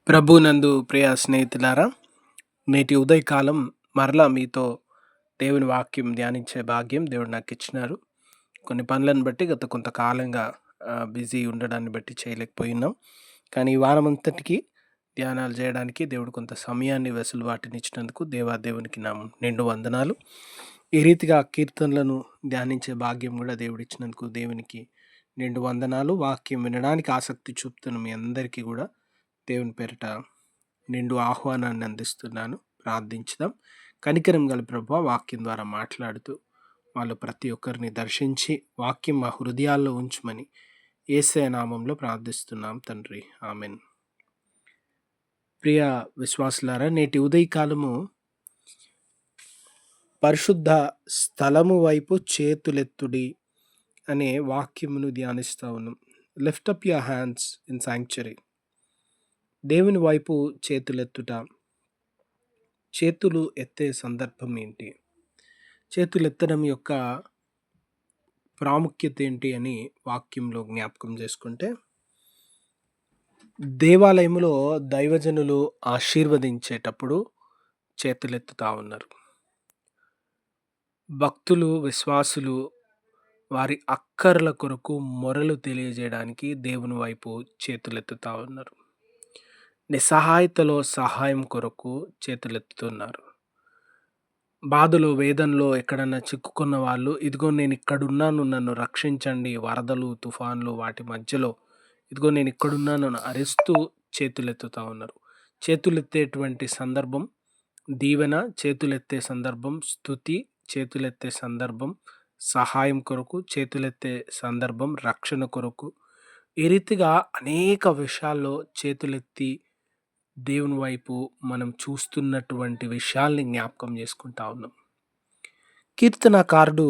ప్రభునందు ప్రియ స్నేహితులారా, నేటి ఉదయకాలం మరలా మీతో దేవుని వాక్యం ధ్యానించే భాగ్యం దేవుడు నాకు ఇచ్చినారు. కొన్ని పనులను బట్టి గత కొంతకాలంగా బిజీ ఉండడాన్ని బట్టి చేయలేకపోయినాం. కానీ ఈ వారమంతటికి ధ్యానాలు చేయడానికి దేవుడు కొంత సమయాన్ని వెసులుబాటునిచ్చినందుకు దేవునికి నా నిండు వందనాలు. ఈ రీతిగా కీర్తనలను ధ్యానించే భాగ్యం కూడా దేవుడిచ్చినందుకు దేవునికి నిండు వందనాలు. వాక్యం వినడానికి ఆసక్తి చూపుతున్న మీ అందరికీ కూడా దేవుని పేరిట నిండు ఆహ్వానాన్ని అందిస్తున్నాను. ప్రార్థించుదాం. కనికరం గల ప్రభువా, వాక్యం ద్వారా మాట్లాడుతూ వాళ్ళు ప్రతి ఒక్కరిని దర్శించి వాక్యం మా హృదయాల్లో ఉంచమని యేసయ్య నామంలో ప్రార్థిస్తున్నాం తండ్రి, ఆమెన్. ప్రియ విశ్వాసులారా, నేటి ఉదయకాలము పరిశుద్ధ స్థలము వైపు చేతులెత్తుడి అనే వాక్యమును ధ్యానిస్తూ ఉన్నాం. Lift up your hands in sanctuary. దేవుని వైపు చేతులెత్తుట. చేతులు ఎత్తే సందర్భం ఏంటి? చేతులు ఎత్తడం యొక్క ప్రాముఖ్యత ఏంటి అని వాక్యంలో జ్ఞాపకం చేసుకుంటే, దేవాలయంలో దైవజనులు ఆశీర్వదించేటప్పుడు చేతులెత్తుతా ఉన్నారు. భక్తులు, విశ్వాసులు వారి అక్కర్ల కొరకు మొరలు తెలియజేయడానికి దేవుని వైపు చేతులెత్తుతా ఉన్నారు. నిస్సహాయతలో సహాయం కొరకు చేతులెత్తుతున్నారు. బాధలో, వేదనలో ఎక్కడన్నా చిక్కుకున్న వాళ్ళు, ఇదిగో నేను ఇక్కడున్నాను, నన్ను రక్షించండి, వరదలు, తుఫాన్లు వాటి మధ్యలో ఇదిగో నేను ఇక్కడున్నాను అని అరుస్తూ చేతులెత్తుతా ఉన్నారు. చేతులెత్తేటువంటి సందర్భం దీవెన, చేతులెత్తే సందర్భం స్తుతి, చేతులెత్తే సందర్భం సహాయం కొరకు, చేతులెత్తే సందర్భం రక్షణ కొరకు. ఈ రీతిగా అనేక విషయాల్లో చేతులెత్తి దేవుని వైపు మనం చూస్తున్నటువంటి విషయాల్ని జ్ఞాపకం చేసుకుంటా ఉన్నాం. కీర్తనకారుడు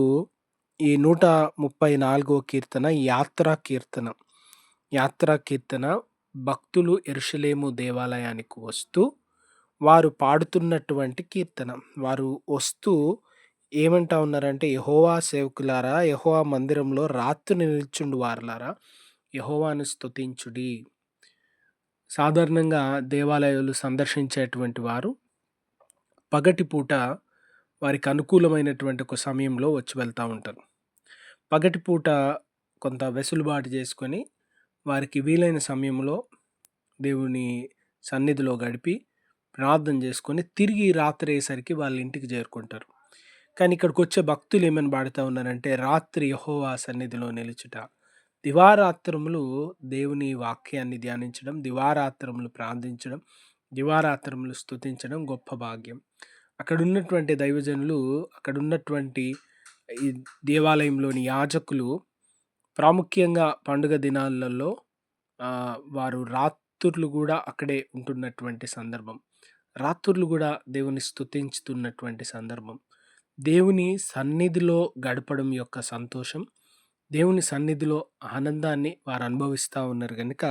ఈ 134వ కీర్తన యాత్రా కీర్తన. యాత్రా కీర్తన భక్తులు యెరూషలేము దేవాలయానికి వస్తూ వారు పాడుతున్నటువంటి కీర్తన. వారు వస్తూ ఏమంటా ఉన్నారంటే, యెహోవా సేవకులారా, యెహోవా మందిరంలో రాత్రి నిలుచుండు వారలారా, యెహోవాను స్తుతించుడి. సాధారణంగా దేవాలయాలు సందర్శించేటువంటి వారు పగటిపూట వారికి అనుకూలమైనటువంటి ఒక సమయంలో వచ్చి వెళ్తూ ఉంటారు. పగటిపూట కొంత వెసులుబాటు చేసుకొని వారికి వీలైన సమయంలో దేవుని సన్నిధిలో గడిపి ప్రార్థన చేసుకొని తిరిగి రాత్రి అయ్యేసరికి వాళ్ళ ఇంటికి చేరుకుంటారు. కానీ ఇక్కడికి వచ్చే భక్తులు ఏమని పాడుతూ ఉన్నారంటే, రాత్రి యెహోవా సన్నిధిలో నిలుచుట, దివారాత్రములు దేవుని వాక్యాన్ని ధ్యానించడం, దివారాత్రములు ప్రార్థించడం, దివారాత్రములు స్తుతించడం గొప్ప భాగ్యం. అక్కడ ఉన్నటువంటి దైవజనులు, అక్కడ ఉన్నటువంటి ఈ దేవాలయంలోని యాజకులు ప్రాముఖ్యంగా పండుగ దినాలలో వారు రాత్రులు కూడా అక్కడే ఉంటున్నటువంటి సందర్భం. రాత్రులు కూడా దేవుని స్తుతించుతున్నటువంటి సందర్భం. దేవుని సన్నిధిలో గడపడం యొక్క సంతోషం, దేవుని సన్నిధిలో ఆనందాన్ని వారు అనుభవిస్తూ ఉన్నారు కనుక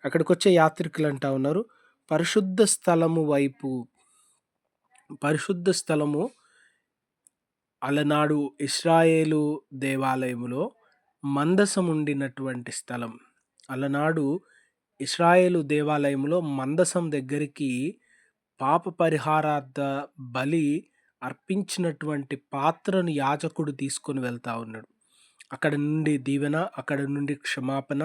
అక్కడికి వచ్చే యాత్రికులు అంటా ఉన్నారు, పరిశుద్ధ స్థలము వైపు. పరిశుద్ధ స్థలము అలనాడు ఇశ్రాయేలు దేవాలయములో మందసం ఉండినటువంటి స్థలం. అలనాడు ఇశ్రాయేలు దేవాలయంలో మందసం దగ్గరికి పాప పరిహారార్థ బలి అర్పించినటువంటి పాత్రను యాజకుడు తీసుకొని వెళ్తా ఉన్నాడు. అక్కడ నుండి దీవెన, అక్కడ నుండి క్షమాపణ,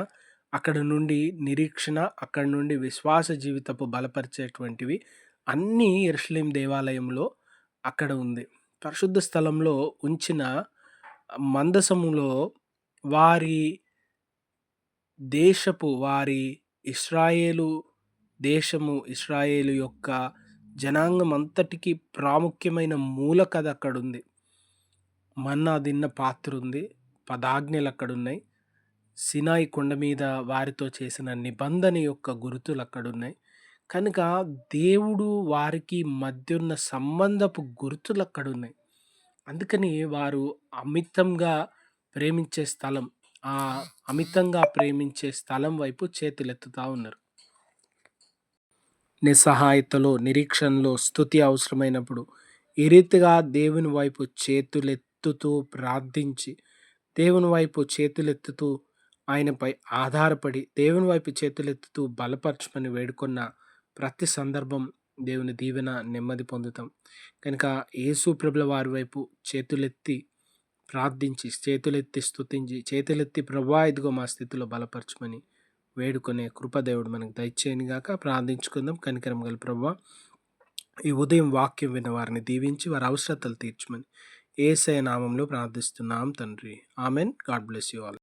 అక్కడ నుండి నిరీక్షణ, అక్కడ నుండి విశ్వాస జీవితపు బలపరిచేటువంటివి అన్నీ యెరూషలేము దేవాలయంలో అక్కడ ఉంది. పరిశుద్ధ స్థలంలో ఉంచిన మందసములో వారి ఇశ్రాయేలు దేశము, ఇశ్రాయేలు యొక్క జనాంగం అంతటికి ప్రాముఖ్యమైన మూలకథ అక్కడుంది. మన్నా తిన్న పాత్ర ఉంది, పదాజ్ఞలు అక్కడున్నాయి, సినాయి కొండ మీద వారితో చేసిన నిబంధన యొక్క గుర్తులు అక్కడున్నాయి. కనుక దేవుడు వారికి మధ్య ఉన్న సంబంధపు గుర్తులు అక్కడున్నాయి. అందుకని వారు అమితంగా ప్రేమించే స్థలం, ఆ అమితంగా ప్రేమించే స్థలం వైపు చేతులెత్తుతా ఉన్నారు. నిస్సహాయతలో, నిరీక్షణలో స్తుతి అవసరమైనప్పుడు ఈ రీతిగా దేవుని వైపు చేతులెత్తుతూ ప్రార్థించి, దేవుని వైపు చేతులెత్తుతూ ఆయనపై ఆధారపడి, దేవుని వైపు చేతులెత్తుతూ బలపరచమని వేడుకున్న ప్రతి సందర్భం దేవుని దీవెన, నెమ్మది పొందుతాం. కనుక యేసు ప్రభుల వారి వైపు చేతులెత్తి ప్రార్థించి, చేతులెత్తి స్తుతించి, చేతులెత్తి ప్రభువా ఇదిగో మా స్థితిలో బలపరచమని వేడుకునే కృప దేవుడు మనకు దయచేయను గాక. ప్రార్థించుకుందాం. కనికరం గల ప్రభువా, ఈ ఉదయం వాక్యం విన్న వారిని దీవించి వారి అవసరతలు తీర్చమని యేసయ్య నామంలో ప్రార్థిస్తున్నాం తండ్రి. Amen. God bless you all.